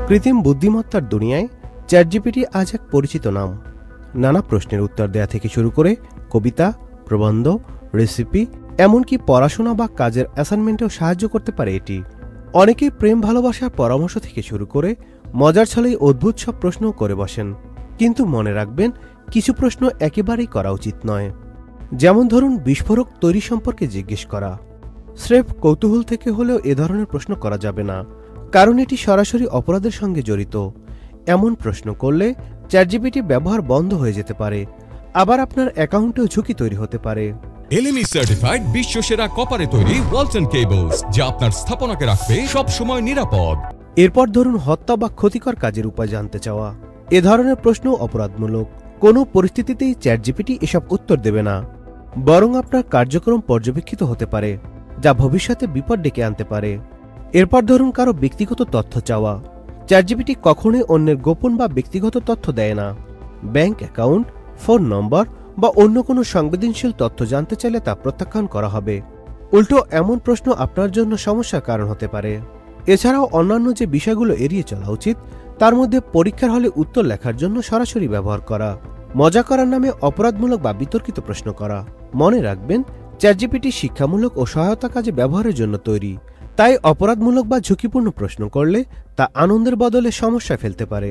কৃত্রিম বুদ্ধিমত্তার দুনিয়ায় চ্যাটজিপিটি আজ এক পরিচিত নাম। নানা প্রশ্নের উত্তর দেয়া থেকে শুরু করে কবিতা, প্রবন্ধ, রেসিপি, এমনকি পড়াশোনা বা কাজের অ্যাসাইনমেন্টেও সাহায্য করতে পারে এটি। অনেকেই প্রেম ভালোবাসার পরামর্শ থেকে শুরু করে মজার ছলেই অদ্ভুত সব প্রশ্নও করে বসেন। কিন্তু মনে রাখবেন, কিছু প্রশ্ন একেবারেই করা উচিত নয়। যেমন ধরুন, বিস্ফোরক তৈরি সম্পর্কে জিজ্ঞেস করা। স্রেফ কৌতূহল থেকে হলেও এ ধরনের প্রশ্ন করা যাবে না, কারণ এটি সরাসরি অপরাধের সঙ্গে জড়িত। এমন প্রশ্ন করলে চ্যাটজিপিটি ব্যবহার বন্ধ হয়ে যেতে পারে, আবার আপনার অ্যাকাউন্টেও ঝুঁকি তৈরি হতে পারে। LME সার্টিফাইড বিশ্বসেরা কপারে তৈরি ওয়ালটন কেবলস, যা আপনার স্থাপনাকে রাখবে সব সময় নিরাপদ। এরপর ধরুন, হত্যা বা ক্ষতিকর কাজের উপায় জানতে চাওয়া। এ ধরনের প্রশ্ন অপরাধমূলক। কোনো পরিস্থিতিতেই চ্যাটজিপিটি এসব উত্তর দেবে না, বরং আপনার কার্যক্রম পর্যবেক্ষিত হতে পারে, যা ভবিষ্যতে বিপদ ডেকে আনতে পারে। এরপর ধরুন, কারো ব্যক্তিগত তথ্য চাওয়া। চ্যাটজিপিটি কখনোই অন্যের গোপন বা ব্যক্তিগত তথ্য দেয় না। ব্যাংক অ্যাকাউন্ট, ফোন নম্বর বা অন্য কোনো সংবেদনশীল তথ্য জানতে চাইলে তা প্রত্যাখ্যান করা হবে। উল্টো এমন প্রশ্ন আপনার জন্য সমস্যার কারণ হতে পারে। এছাড়াও অন্যান্য যে বিষয়গুলো এড়িয়ে চলা উচিত, তার মধ্যে পরীক্ষার হলে উত্তর লেখার জন্য সরাসরি ব্যবহার করা, মজা করার নামে অপরাধমূলক বা বিতর্কিত প্রশ্ন করা। মনে রাখবেন, চ্যাটজিপিটি শিক্ষামূলক ও সহায়তা কাজে ব্যবহারের জন্য তৈরি, তাই অপরাধমূলক বা ঝুঁকিপূর্ণ প্রশ্ন করলে তা আনন্দের বদলে সমস্যায় ফেলতে পারে।